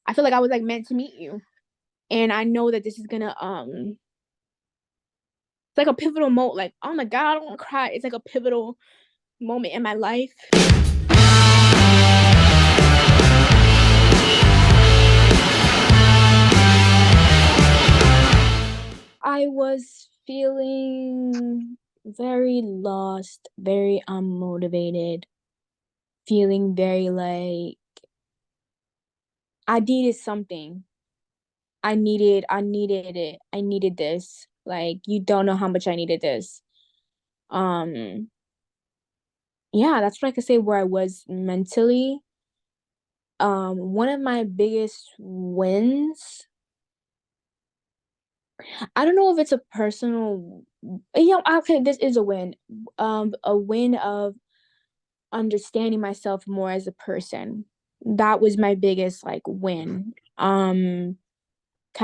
I feel like I was like meant to meet you. And I know that this is gonna it's like a pivotal moment. Like, oh my God, I don't want to cry. It's like a pivotal moment in my life. I was feeling very lost, very unmotivated, feeling very like I needed something. I needed it. I needed this. Like, you don't know how much I needed this. Um, yeah, that's what I could say where I was mentally. One of my biggest wins, I don't know if it's a personal, okay, this is a win. A win of understanding myself more as a person. That was my biggest like win. Kind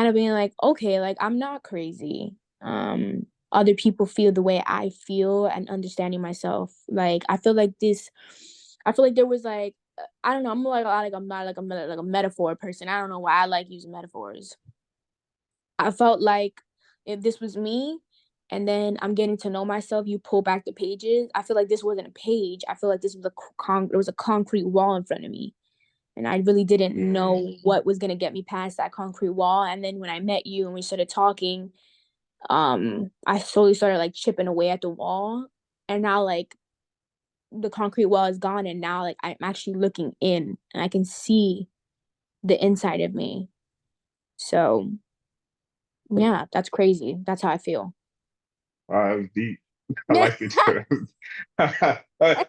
of being like, okay, like I'm not crazy. Other people feel the way I feel and understanding myself. Like I feel like there was like I don't know, I'm not like a metaphor person. I don't know why I like using metaphors. I felt like if this was me and then I'm getting to know myself, you pull back the pages. I feel like this wasn't a page. I feel like this was there was a concrete wall in front of me. And I really didn't know what was gonna get me past that concrete wall. And then when I met you and we started talking, I slowly started like chipping away at the wall. And now like the concrete wall is gone and now like I'm actually looking in and I can see the inside of me. So yeah, that's crazy. That's how I feel. Wow, that was deep. I like it.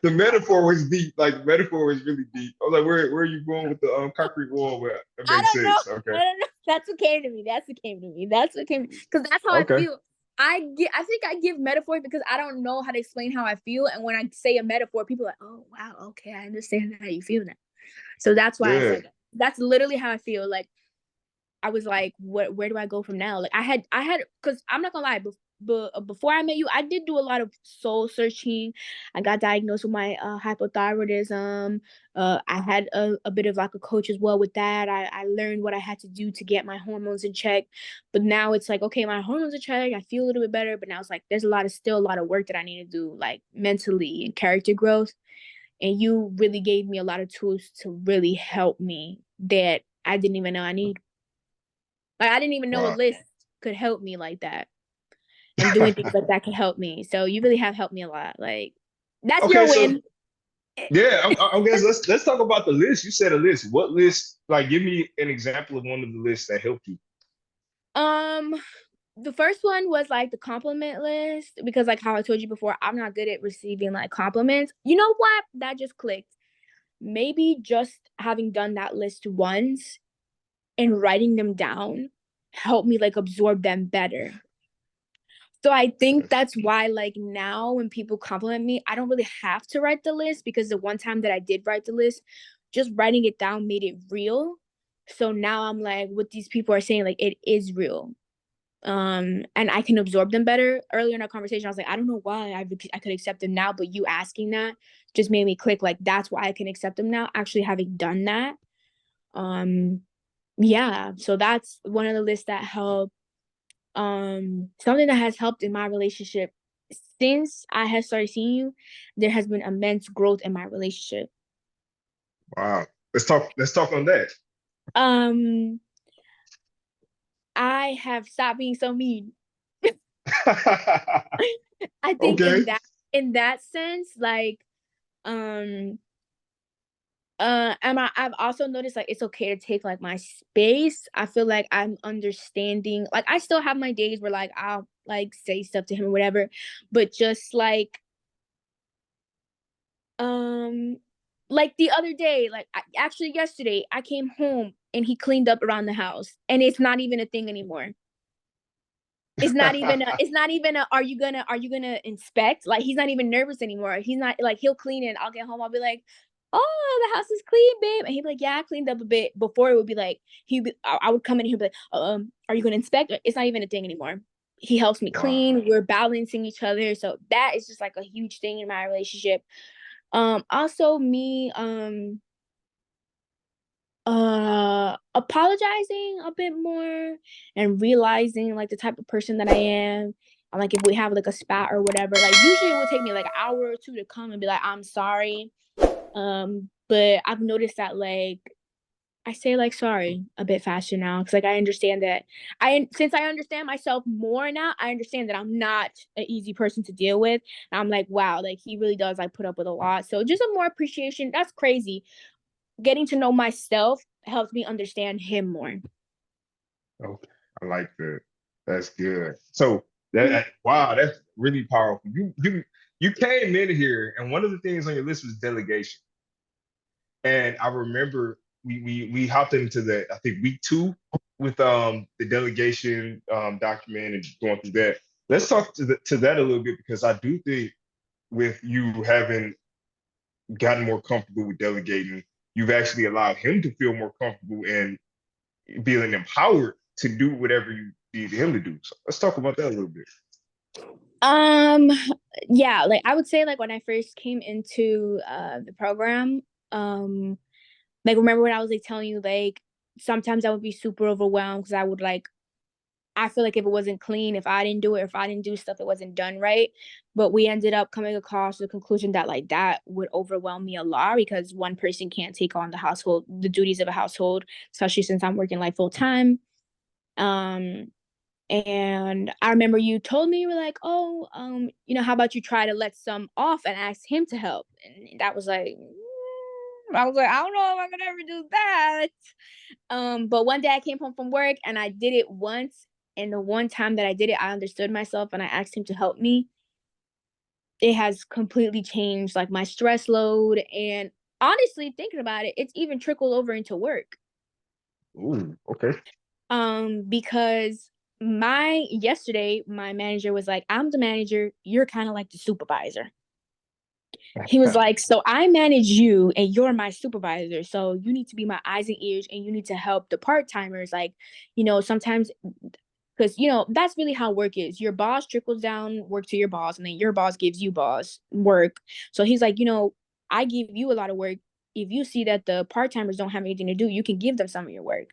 The metaphor was deep. Like the metaphor was really deep. I was like, where are you going with the concrete wall? But that I makes don't know. sense. Okay. I don't know. That's what came to me. That's what came to me. That's what came because that's how I Okay. feel. I think I give metaphors because I don't know how to explain how I feel. And when I say a metaphor, people are like, oh wow, okay, I understand how you feel now. So that's why I Yeah. said that. That's literally how I feel. Like I was like, what? Where do I go from now? Like I had, because I'm not gonna lie, before I met you, I did do a lot of soul searching. I got diagnosed with my hypothyroidism. I had a bit of like a coach as well with that. I learned what I had to do to get my hormones in check. But now it's like, okay, my hormones in check. I feel a little bit better. But now it's like there's still a lot of work that I need to do, like mentally and character growth. And you really gave me a lot of tools to really help me that I didn't even know I need. Like I didn't even know a Wow. list could help me like that. And doing things like that can help me. So you really have helped me a lot. Like that's Okay. your So win. yeah, I guess let's talk about the list. You said a list. What list? Like, give me an example of one of the lists that helped you. Um the first one was like the compliment list because like how I told you before, I'm not good at receiving like compliments. You know what? That just clicked. Maybe just having done that list once and writing them down helped me like absorb them better. So I think That's that's why like now when people compliment me, I don't really have to write the list because the one time that I did write the list, just writing it down made it real. So now I'm like what these people are saying, like it is real. And I can absorb them better. Earlier in our conversation, I was like, I don't know why I could accept them now, but you asking that just made me click like that's why I can accept them now, actually having done that. Um yeah, so that's one of the lists that help. Something that has helped in my relationship since I have started seeing you, there has been immense growth in my relationship. wow. Let's talk on that. Um, I have stopped being so mean. I think Okay. in that sense, like, um, and I've also noticed like it's okay to take like my space. I feel like I'm understanding. Like I still have my days where like I'll like say stuff to him or whatever, but just Um, like the other day, like actually yesterday, I came home and he cleaned up around the house, and it's not even a thing anymore. It's not even a are you gonna inspect? Like he's not even nervous anymore. He's not like he'll clean it. I'll get home. I'll be like, oh, the house is clean, babe. And he'd be like, yeah, I cleaned up a bit. Before it would be like I would come in and he'd be like, are you gonna inspect? It's not even a thing anymore. He helps me Wow. clean. We're balancing each other. So that is just like a huge thing in my relationship. Also me, apologizing a bit more and realizing like the type of person that I am. And like if we have like a spat or whatever, like usually it will take me like an hour or two to come and be like, I'm sorry. But I've noticed that like I say like sorry a bit faster now because like I understand that since I understand myself more now, I understand that I'm not an easy person to deal with. And I'm like, wow, like he really does like put up with a lot. So just a more appreciation. That's crazy. Getting to know myself helps me understand him more. Okay, I like that. That's good. So that wow, that's really powerful. You came in here, and one of the things on your list was delegation. And I remember we hopped into the I think week two with the delegation document and going through that. Let's talk to that a little bit because I do think with you having gotten more comfortable with delegating, you've actually allowed him to feel more comfortable and feeling empowered to do whatever you need him to do. So let's talk about that a little bit. Um, yeah, like I would say like when I first came into the program, like remember when I was like telling you like sometimes I would be super overwhelmed because I would like I feel like if it wasn't clean, if I didn't do it, if I didn't do stuff, it wasn't done right. But we ended up coming across the conclusion that like that would overwhelm me a lot because one person can't take on the duties of a household, especially since I'm working like full time. Um, and I remember you told me you were like, oh, how about you try to let some off and ask him to help? And that was like, I was like, I don't know if I could ever do that. But one day I came home from work and I did it once. And the one time that I did it, I understood myself and I asked him to help me. It has completely changed like my stress load. And honestly, thinking about it, it's even trickled over into work. Ooh, okay. Because my manager was like, I'm the manager, you're kind of like the supervisor. He was like, so I manage you and you're my supervisor. So you need to be my eyes and ears and you need to help the part timers. Like, sometimes because that's really how work is. Your boss trickles down work to your boss and then your boss gives you boss work. So he's like, I give you a lot of work. If you see that the part timers don't have anything to do, you can give them some of your work.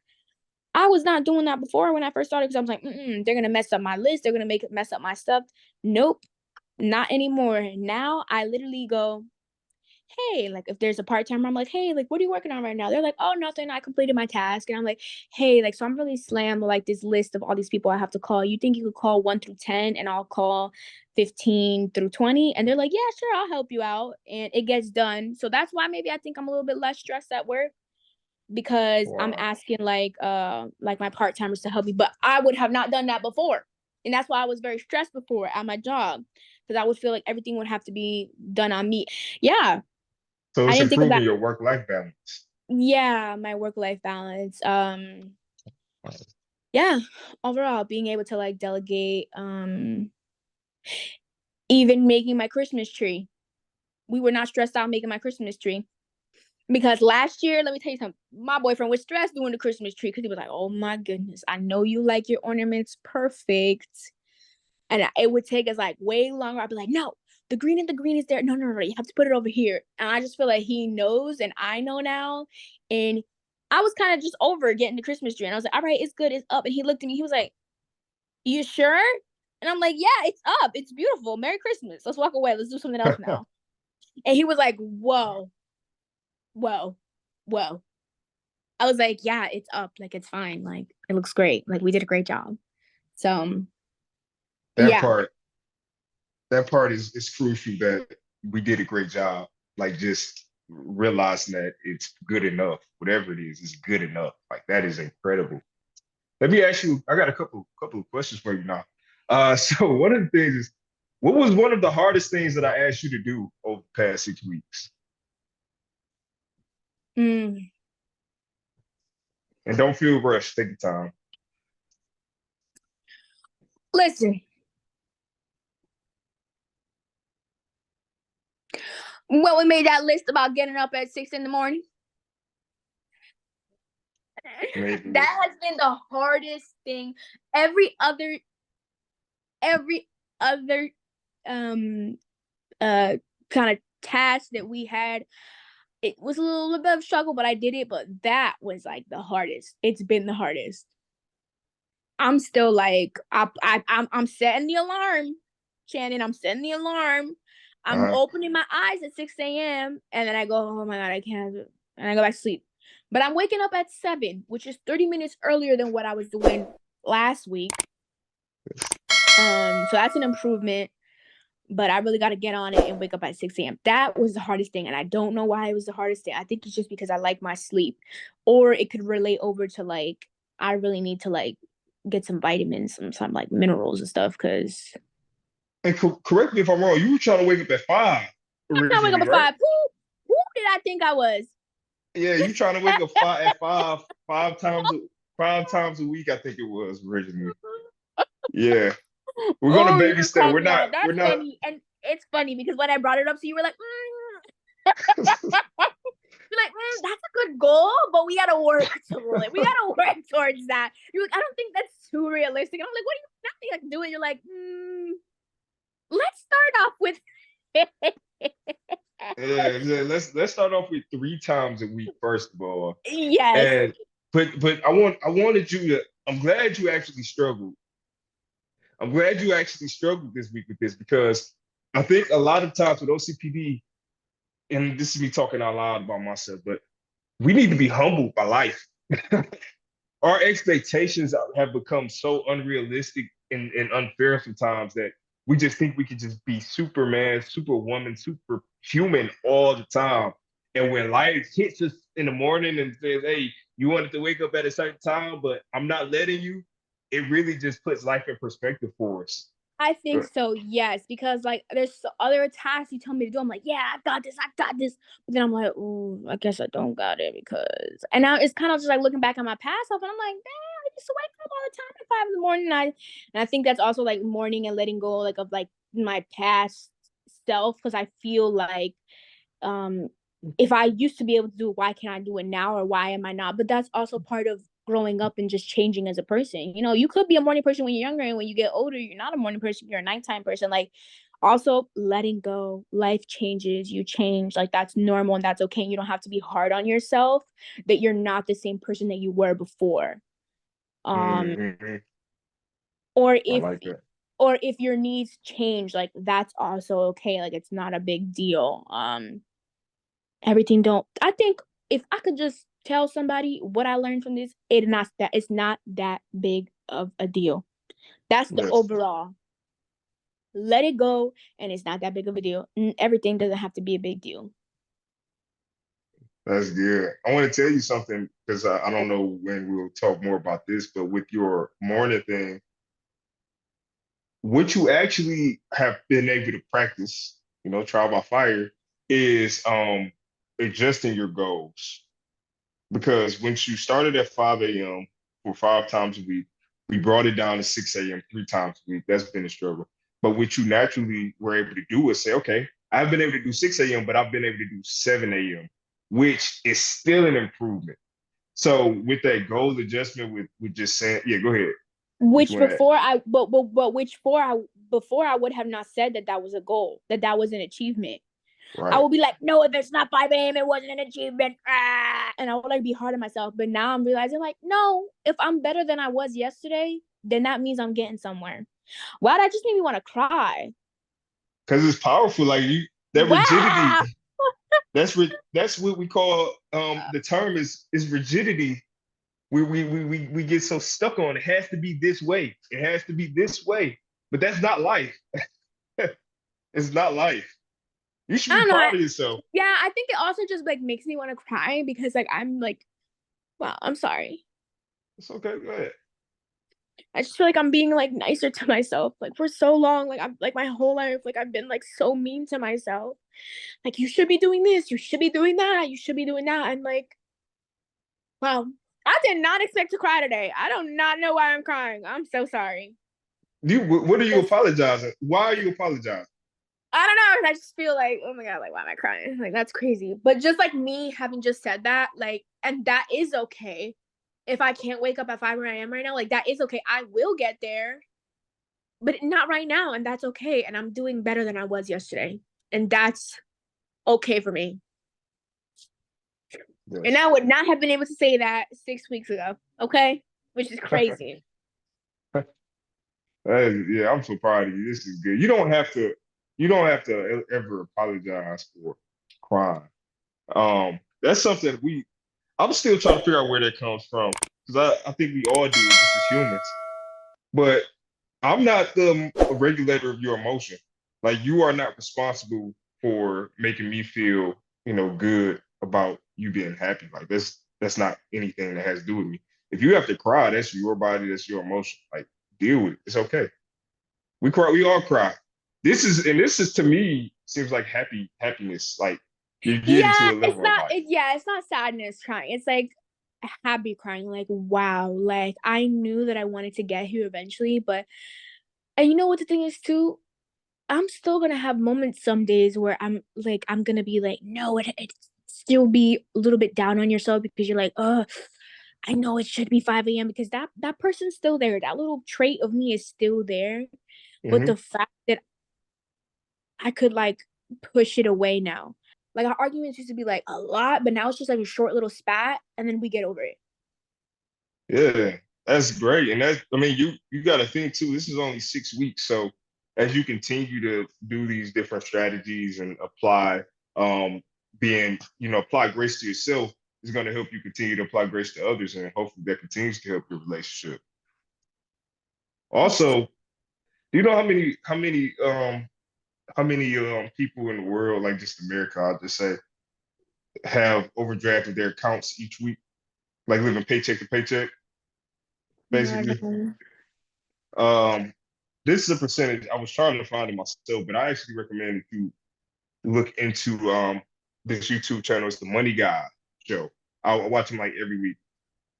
I was not doing that before when I first started because I was like, they're gonna mess up my list. They're gonna make it mess up my stuff. Nope, not anymore. Now I literally go, hey, like if there's a part timer, I'm like, hey, like what are you working on right now? They're like, oh, nothing. I completed my task, and I'm like, hey, like so I'm really slammed with like this list of all these people I have to call. You think you could call 1 through 10, and I'll call 15 through 20? And they're like, yeah, sure, I'll help you out, and it gets done. So that's why maybe I think I'm a little bit less stressed at work because I'm Wow. asking like my part timers to help me. But I would have not done that before. And that's why I was very stressed before at my job. Because I would feel like everything would have to be done on me. Yeah. So I it's didn't think about improving your work-life balance. yeah, my work life balance. Wow. Yeah, overall being able to like delegate, even making my Christmas tree. We were not stressed out making my Christmas tree. Because last year, let me tell you something, my boyfriend was stressed doing the Christmas tree because he was like, oh my goodness, I know you like your ornaments perfect. And it would take us like way longer. I'd be like, no, the green is there. No, no, no, you have to put it over here. And I just feel like he knows and I know now. And I was kind of just over getting the Christmas tree. And I was like, all right, it's good, it's up. And he looked at me, he was like, you sure? And I'm like, yeah, it's up. It's beautiful. Merry Christmas. Let's walk away. Let's do something else now. And he was like, whoa, whoa, whoa. I was like, yeah, it's up. Like, it's fine. Like, it looks great. Like, we did a great job. So, that yeah. part, that part is crucial that we did a great job. Like just realizing that it's good enough. Whatever it is good enough. Like that is incredible. Let me ask you, I got a couple of questions for you now. So one of the things is, what was one of the hardest things that I asked you to do over the past 6 weeks? Mm. And don't feel rushed. Take your time. Listen, when we made that list about getting up at 6 in the morning, Maybe. that has been the hardest thing. Every other, every other, um, kind of task that we had, it was a little bit of a struggle, but I did it. But that was like the hardest. It's been the hardest. I'm still like I'm setting the alarm, Shannon. I'm setting the alarm. I'm Uh-huh. opening my eyes at 6 a.m. and then I go, oh my god, I can't do it. And I go back to sleep. But I'm waking up at 7, which is 30 minutes earlier than what I was doing last week. So that's an improvement. But I really got to get on it and wake up at 6 a.m. That was the hardest thing. And I don't know why it was the hardest thing. I think it's just because I like my sleep. Or it could relate over to like, I really need to like get some vitamins, some like minerals and stuff. Cause And correct me if I'm wrong. You were trying to wake up at 5 I'm trying to wake up originally, at right? 5. Who did I think I was? Yeah, you trying to wake up five times 5 times a week. I think it was originally. Yeah, we're gonna Oh, you baby just step. called We're me not. out. We're That's not. funny. And it's funny because when I brought it up to you, were like, you're like, that's a good goal, but we gotta work to it. We gotta work towards that. You're like, I don't think that's too realistic. And I'm like, what do you not think I can do it? You're like, let's start off with Yeah, let's start off with 3 times a week first of all. yes. And but I wanted you to. I'm glad you actually struggled. I'm glad you actually struggled this week with this because I think a lot of times with OCPD, and this is me talking out loud about myself, but we need to be humbled by life. Our expectations have become so unrealistic and unfair sometimes that we just think we could just be Superman, Superwoman, superhuman all the time. And when life hits us in the morning and says, hey, you wanted to wake up at a certain time, but I'm not letting you, it really just puts life in perspective for us. I think so, yes, because like there's other tasks you tell me to do. I'm like, yeah, I got this, I got this. But then I'm like, ooh, I guess I don't got it because. And now it's kind of just like looking back at my past self, and I'm like, damn, I used to wake up all the time at 5 in the morning. And I think that's also like mourning and letting go like of like my past self because I feel like um if I used to be able to do it, why can't I do it now or why am I not? But that's also part of growing up and just changing as a person. You know, you could be a morning person when you're younger and when you get older, you're not a morning person, you're a nighttime person. Like also letting go, life changes, you change, like that's normal and that's okay. You don't have to be hard on yourself that you're not the same person that you were before. Um Mm-hmm. or I if like that. or if your needs change, like that's also okay. Like it's not a big deal. Everything don't I think if I could just tell somebody what I learned from this, it's not that big of a deal. That's the Yes, overall. Let it go and it's not that big of a deal. Everything doesn't have to be a big deal. that's good. I want to tell you something because I don't know when we'll talk more about this, but with your morning thing, what you actually have been able to practice, trial by fire, is adjusting your goals. Because once you started at 5 a.m. for 5 times a week, we brought it down to 6 a.m. 3 times a week. That's been a struggle. But what you naturally were able to do is say, okay, I've been able to do 6 a.m., but I've been able to do 7 a.m., which is still an improvement. So with that goal adjustment, with just saying, yeah, go ahead. What you Which want to add? before I but which before I would have not said that that was a goal, that was an achievement. I Right. would be like, no, if it's not 5 a.m., it wasn't an achievement. And I would like be hard on myself. But now I'm realizing, like, no, if I'm better than I was yesterday, then that means I'm getting somewhere. Wow, that just made me want to cry. Because it's powerful. Like that rigidity, Wow. that's what we call the term is rigidity. We get so stuck on it has to be this way. It has to be this way. But that's not life. It's not life. You should I be don't know. proud of yourself. Yeah, I think it also just like makes me want to cry because like I'm like, wow, I'm sorry. It's okay. Go ahead. I just feel like I'm being like nicer to myself. Like for so long, like I'm like my whole life, like I've been like so mean to myself. Like you should be doing this, you should be doing that, you should be doing that. And like, wow, I did not expect to cry today. I do not know why I'm crying. I'm so sorry. What are you Just apologizing? Why are you apologizing? I don't know. I just feel like, oh my god, like why am I crying? Like that's crazy. But just like me having just said that, like, and that is okay. If I can't wake up at 5 where I am right now, like that is okay. I will get there, but not right now, and that's okay. And I'm doing better than I was yesterday, and that's okay for me. And Yes. I would not have been able to say that 6 weeks ago. Okay, which is crazy. Yeah, I'm so proud of you. This is good. You don't have to ever apologize for crying. That's something I'm still trying to figure out where that comes from. Because I think we all do it just as humans. But I'm not the regulator of your emotion. Like you are not responsible for making me feel, good about you being happy. Like that's not anything that has to do with me. If you have to cry, that's your body, that's your emotion. Like deal with it. It's okay. We cry, we all cry. This is to me seems like happiness. Like you're getting Yeah, to a level of like, it's not sadness crying. It's like happy crying. Like, wow, like I knew that I wanted to get here eventually, but and you know what the thing is too? I'm still gonna have moments some days where I'm gonna be like, no, it still be a little bit down on yourself because you're like, oh, I know it should be 5 a.m. because that person's still there. That little trait of me is still there. But mhm. the fact that I could like push it away now. Like our arguments used to be like a lot, but now it's just like a short little spat and then we get over it. Yeah, that's great. And I mean, you got to think too, this is only 6 weeks. So as you continue to do these different strategies and um, apply grace to yourself, is going to help you continue to apply grace to others. And hopefully that continues to help your relationship. Yes. Also, do you know how many people in the world, like just America, I'll just say, have overdrafted their accounts each week, like living paycheck to paycheck, No, I basically? don't. Um, this is a percentage I was trying to find it myself, but I actually recommend that you look into this YouTube channel. It's the Money Guy show. I watch him like every week.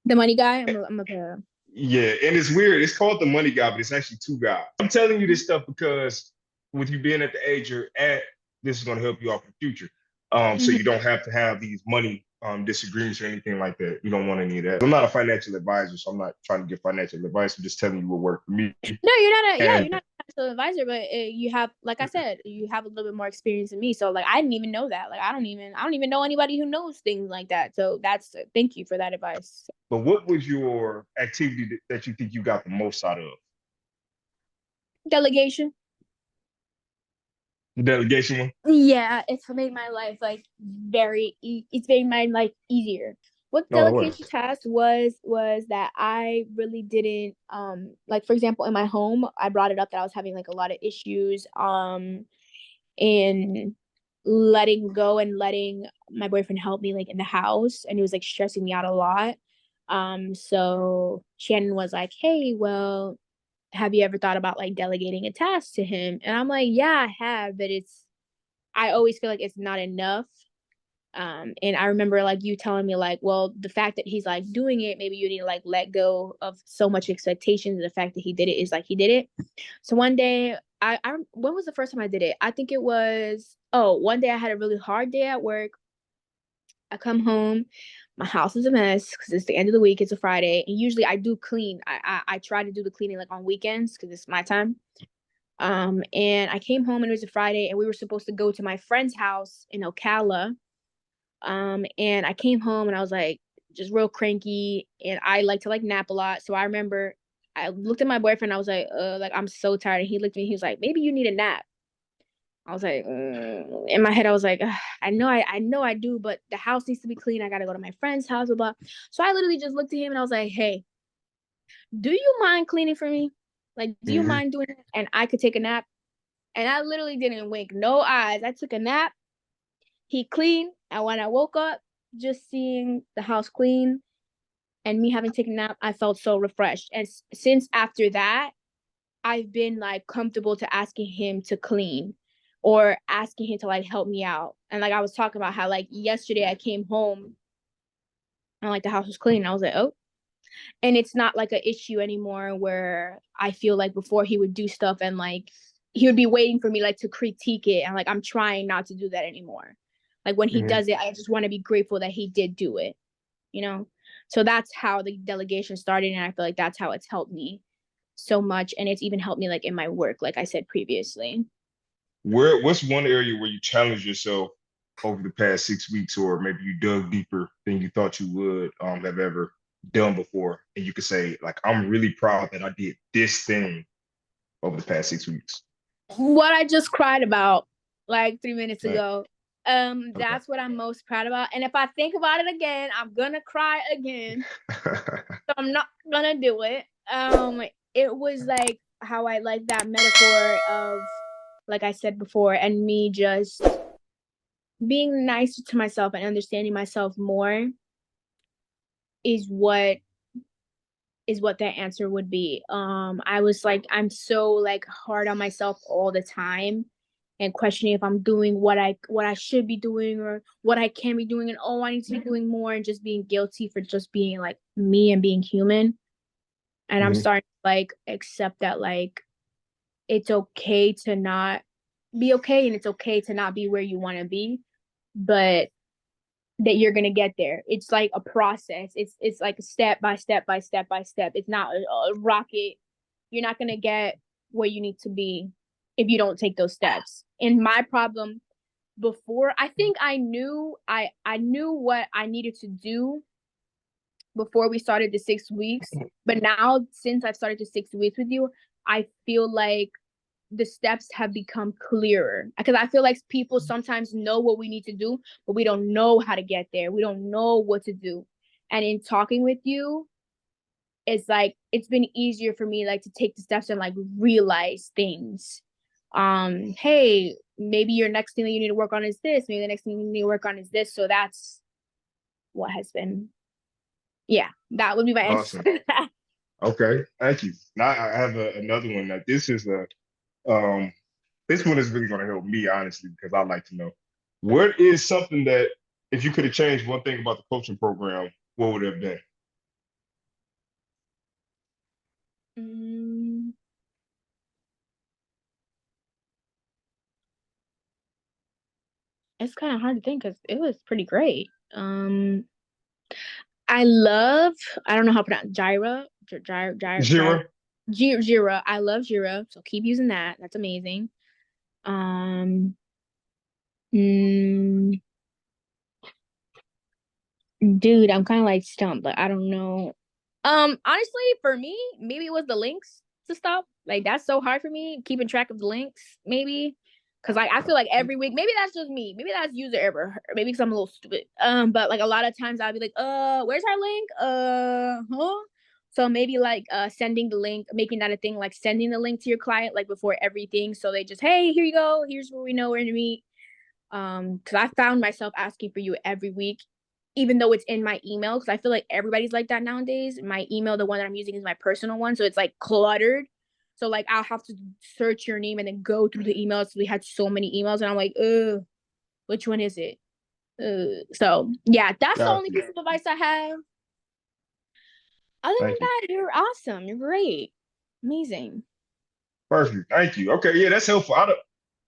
The money guy, I'm a pair. Yeah, and it's weird. It's called the Money Guy, but it's actually two guys. I'm telling you this stuff because with you being at the age you're at, this is going to help you out in the future. So Mhm. you don't have to have these money disagreements or anything like that. You don't want any of that. I'm not a financial advisor, so I'm not trying to give financial advice. I'm just telling you what worked for me. No, And you're not a financial advisor, but you have, like I said, you have a little bit more experience than me. So like, I didn't even know that. Like, I don't even know anybody who knows things like that. So thank you for that advice. but what was your activity that you think you got the most out of? Delegation. The delegation one? Yeah, it's made my life like it's made my life easier. What the Oh, it delegation was. task was that I really didn't like, for example, in my home, I brought it up that I was having like a lot of issues in letting go and letting my boyfriend help me like in the house, and it was like stressing me out a lot. So Shannon was like, "Hey, well, have you ever thought about like delegating a task to him?" And I'm like, "Yeah, I have, but I always feel like it's not enough." And I remember like you telling me like, well, the fact that he's like doing it, maybe you need to like let go of so much expectations. The fact that he did it is like he did it. So one day, I when was the first time I did it? I think it was, one day I had a really hard day at work. I come home, my house is a mess because it's the end of the week. It's a Friday, and usually I do clean. I try to do the cleaning like on weekends because it's my time. And I came home and it was a Friday, and we were supposed to go to my friend's house in Ocala. And I came home and I was like just real cranky, and I like to like nap a lot. So I remember I looked at my boyfriend. I was like I'm so tired. And he looked at me. He was like, maybe you need a nap. I was like, in my head, I was like, I know I do, but the house needs to be clean. I gotta go to my friend's house, blah blah. So I literally just looked at him and I was like, hey, do you mind cleaning for me? Like, do you Mm-hmm. mind doing it? And I could take a nap. And I literally didn't wink, no eyes. I took a nap. He cleaned, and when I woke up, just seeing the house clean and me having taken a nap, I felt so refreshed. And since after that, I've been like comfortable to asking him to clean or asking him to like help me out. And like I was talking about how like yesterday I came home and like the house was clean. And I was like, oh. And it's not like an issue anymore where I feel like before he would do stuff and like he would be waiting for me like to critique it. And like I'm trying not to do that anymore. Like when he Mm-hmm. does it, I just want to be grateful that he did do it, you know? So that's how the delegation started. And I feel like that's how it's helped me so much. And it's even helped me like in my work, like I said previously. What's one area where you challenge yourself? over the past 6 weeks, or maybe you dug deeper than you thought you would have ever done before, and you could say, like, I'm really proud that I did this thing over the past 6 weeks? What I just cried about like 3 minutes Right. ago. Okay. That's what I'm most proud about. And if I think about it again, I'm gonna cry again. So I'm not gonna do it. It was like how I like that metaphor of, like I said before, and me just being nicer to myself and understanding myself more is what that answer would be. I was like, I'm so like hard on myself all the time and questioning if I'm doing what I should be doing or what I can be doing, and oh, I need to be doing more, and just being guilty for just being like me and being human. And I'm Mhm. starting to like accept that like it's okay to not be okay, and it's okay to not be where you want to be, but that you're gonna get there. It's like a process. It's like a step by step by step by step. It's not a rocket. You're not gonna get where you need to be if you don't take those steps. And my problem before, I think I knew what I needed to do before we started the 6 weeks. But now since I've started the 6 weeks with you, I feel like the steps have become clearer, because I feel like people sometimes know what we need to do, but we don't know how to get there. We don't know what to do. And in talking with you, it's like it's been easier for me like to take the steps and like realize things. Hey, maybe your next thing that you need to work on is this. Maybe the next thing you need to work on is this. So that's what has been. Yeah, that would be my answer. Awesome. Okay, thank you. Now I have another one. That um, this one is really going to help me honestly, because I like to know what is something that, if you could have changed one thing about the coaching program, what would it have been? Mm, it's kind of hard to think because it was pretty great. I love, I don't know how to pronounce Zero. Jira. I love Jira, so keep using that. That's amazing. Um, mm, Dude, I'm kind of like stumped, but I don't know. Honestly, for me, maybe it was the links to stop. Like that's so hard for me keeping track of the links. Maybe because like I feel like every week, maybe that's just me. Maybe that's user error. Maybe because I'm a little stupid. But like a lot of times I'll be like, where's our link? Huh? So maybe like sending the link, making that a thing, like sending the link to your client like before everything, so they just, hey, here you go. Here's where we know we're gonna meet. Because I found myself asking for you every week, even though it's in my email, because I feel like everybody's like that nowadays. My email, the one that I'm using, is my personal one, so it's like cluttered. So like I'll have to search your name and then go through the emails. We had so many emails, and I'm like, which one is it? So yeah, that's the Got only you. piece of advice I have. Other than Thank you. that, you're awesome. You're great, amazing. Perfect. Thank you. Okay, yeah, that's helpful.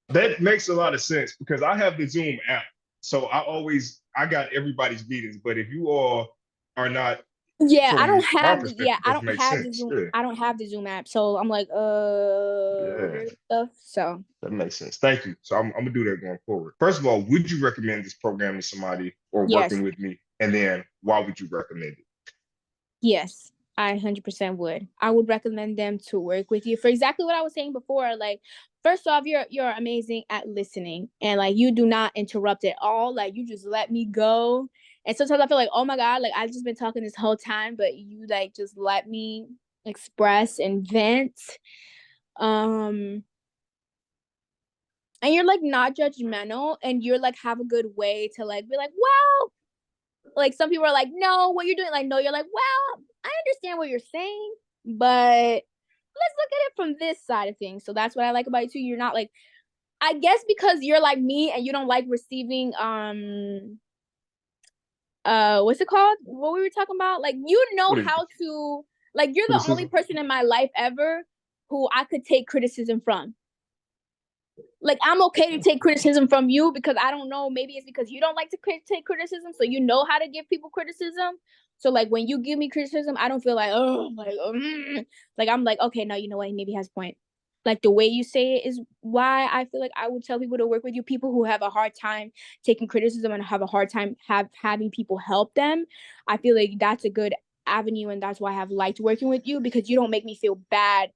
That makes a lot of sense because I have the Zoom app, so I got everybody's meetings. But if you all are not, Yeah, I don't from my have the perspective, it doesn't make sense. Yeah, I don't have the Zoom app, so I'm like, yeah, weird stuff. So that makes sense. Thank you. So I'm gonna do that going forward. First of all, would you recommend this program to somebody or yes, working with me? And then why would you recommend it? yes, I 100% would. I would recommend them to work with you for exactly what I was saying before. Like, first off, you're amazing at listening, and like you do not interrupt at all. Like you just let me go. And sometimes I feel like, oh my god, like I've just been talking this whole time, but you like just let me express and vent. Um, and you're like not judgmental, and you're like have a good way to like be like, well, like some people are like, no, what you're doing, like, no, you're like, well, I understand what you're saying, but let's look at it from this side of things. So that's what I like about you too. You're not like, I guess because you're like me and you don't like receiving what's it called, what we were talking about, like you know What is how to, like you're the only criticism? person in my life ever who I could take criticism from. Like I'm okay to take criticism from you because I don't know, maybe it's because you don't like to take criticism, so you know how to give people criticism. So like when you give me criticism, I don't feel like, oh, like I'm like, okay, no, you know what, maybe he has a point. like the way you say it is why I feel like I would tell people to work with you. People who have a hard time taking criticism and have a hard time having people help them, I feel like that's a good avenue, and that's why I have liked working with you, because you don't make me feel bad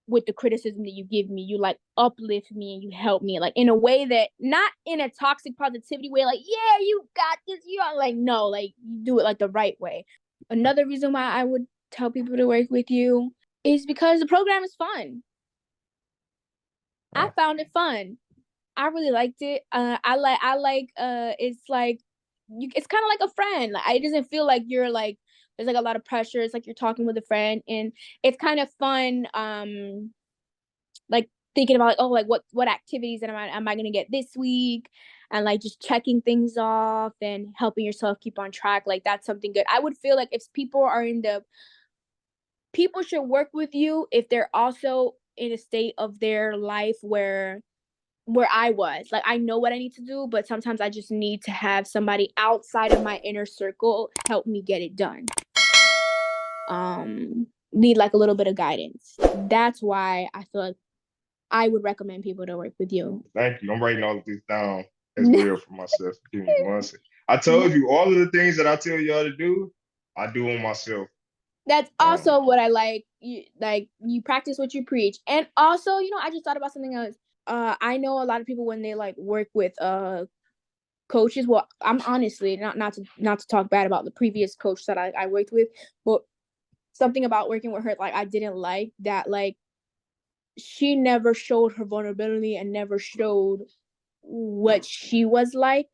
with the criticism that you give me. You like uplift me and you help me like in a way that not in a toxic positivity way, like, yeah, you got this, you are like, no, like you do it like the right way. Another reason why I would tell people to work with you is because the program is fun. I found it fun. I really liked it. It's like it's kind of like a friend. Like, it doesn't feel like you're like there's like a lot of pressure. It's like you're talking with a friend, and it's kind of fun. Like thinking about like, oh, like what activities am I gonna get this week, and like just checking things off and helping yourself keep on track. Like that's something good. I would feel like if people should work with you if they're also in a state of their life where I was. Like I know what I need to do, but sometimes I just need to have somebody outside of my inner circle help me get it done. Need like a little bit of guidance. That's why I feel like I would recommend people to work with you. Thank you. I'm writing all of this down as well for myself. Give me 1 second. I told you all of the things that I tell y'all to do, I do on myself. That's also what I like. You practice what you preach. And also, I just thought about something else. I know a lot of people when they like work with coaches. Well, I'm honestly not to talk bad about the previous coach that I worked with, but something about working with her like I didn't like that, like she never showed her vulnerability and never showed what she was like.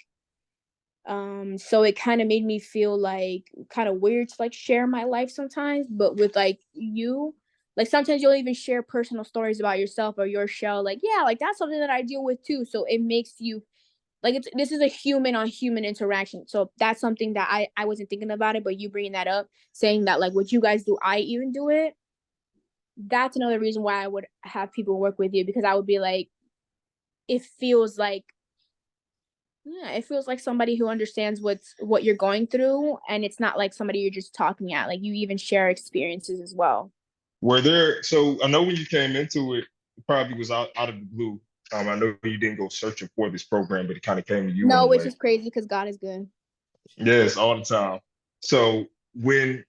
So it kind of made me feel like kind of weird to like share my life sometimes, but with like you, like sometimes you'll even share personal stories about yourself or your shell, like, yeah, like that's something that I deal with too. So it makes you like this is a human on human interaction. So that's something that I wasn't thinking about it, but you bringing that up, saying that like what you guys do, I even do it. That's another reason why I would have people work with you, because I would be like, it feels like, yeah, it feels like somebody who understands what you're going through, and it's not like somebody you're just talking at. Like you even share experiences as well. So I know when you came into it, it probably was out of the blue. I know you didn't go searching for this program, but it kind of came to you in No, a which way. is crazy because God is good. Yes, all the time. So when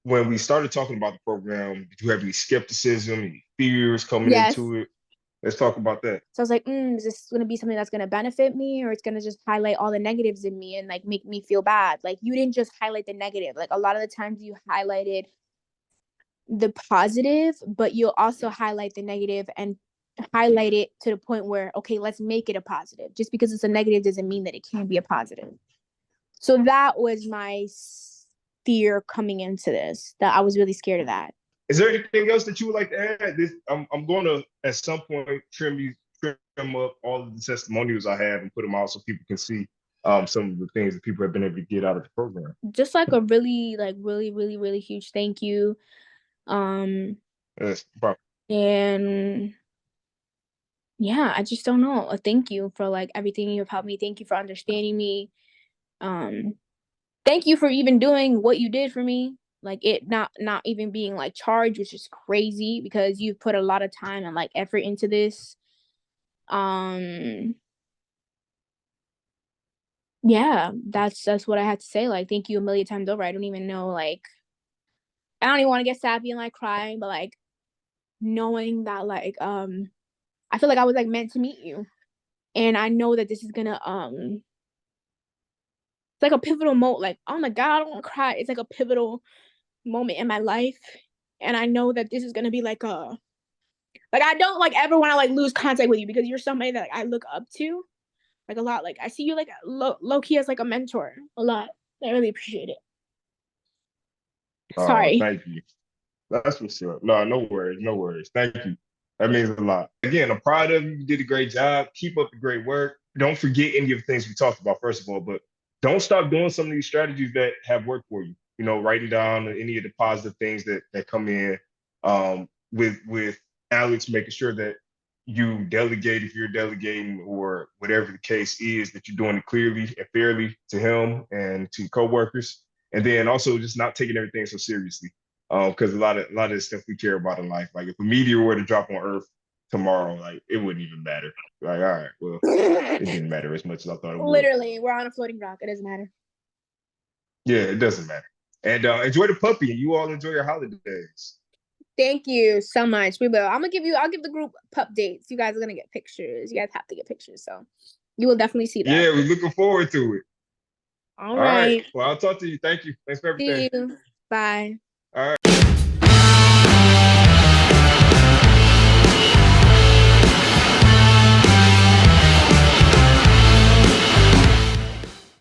we started talking about the program, did you have any skepticism, any fears coming Yes. into it? Let's talk about that. So I was like, is this going to be something that's going to benefit me, or it's going to just highlight all the negatives in me and like make me feel bad? Like you didn't just highlight the negative. Like a lot of the times you highlighted the positive, but you'll also highlight the negative and highlight it to the point where, okay, let's make it a positive. Just because it's a negative doesn't mean that it can't be a positive. So that was my fear coming into this, that I was really scared of that. Is there anything else that you would like to add? I'm going to at some point trim up all of the testimonials I have and put them out so people can see some of the things that people have been able to get out of the program. Just like a really, really, really huge thank you. Yes, And yeah, I just don't know. A thank you for like everything you've helped me. Thank you for understanding me. Um, Thank you for even doing what you did for me. Like it not even being like charged, which is crazy because you've put a lot of time and like effort into this. Um, yeah, that's what I had to say. Like, thank you a million times over. I don't even know, like, I don't even want to get sappy and like crying, but like knowing that like I feel like I was like meant to meet you. And I know that this is gonna it's like a pivotal moment. Like, oh my God, I don't want to cry. It's like a pivotal moment in my life. And I know that this is gonna be like I don't like ever want to like lose contact with you, because you're somebody that like, I look up to like a lot. Like I see you like low key as like a mentor a lot. I really appreciate it. Sorry. thank you. That's what's up. No, no worries, no worries. Thank you. That means a lot. Again, I'm proud of you. You did a great job. Keep up the great work. Don't forget any of the things we talked about, first of all, but don't stop doing some of these strategies that have worked for you. Writing down any of the positive things that come in with Alex, making sure that you delegate if you're delegating or whatever the case is, that you're doing it clearly and fairly to him and to coworkers. And then also just not taking everything so seriously. Because a lot of the stuff we care about in life, like if a meteor were to drop on Earth tomorrow, like it wouldn't even matter. Like, all right, well, it didn't matter as much as I thought it would. Literally, we're on a floating rock. It doesn't matter. Yeah, it doesn't matter. And enjoy the puppy, and you all enjoy your holidays. Thank you so much. We will. I'll give the group pup dates. You guys are gonna get pictures. You guys have to get pictures. So you will definitely see that. Yeah, we're looking forward to it. All All right. right. Well, I'll talk to you. Thank you. Thanks for everything. See you. Bye.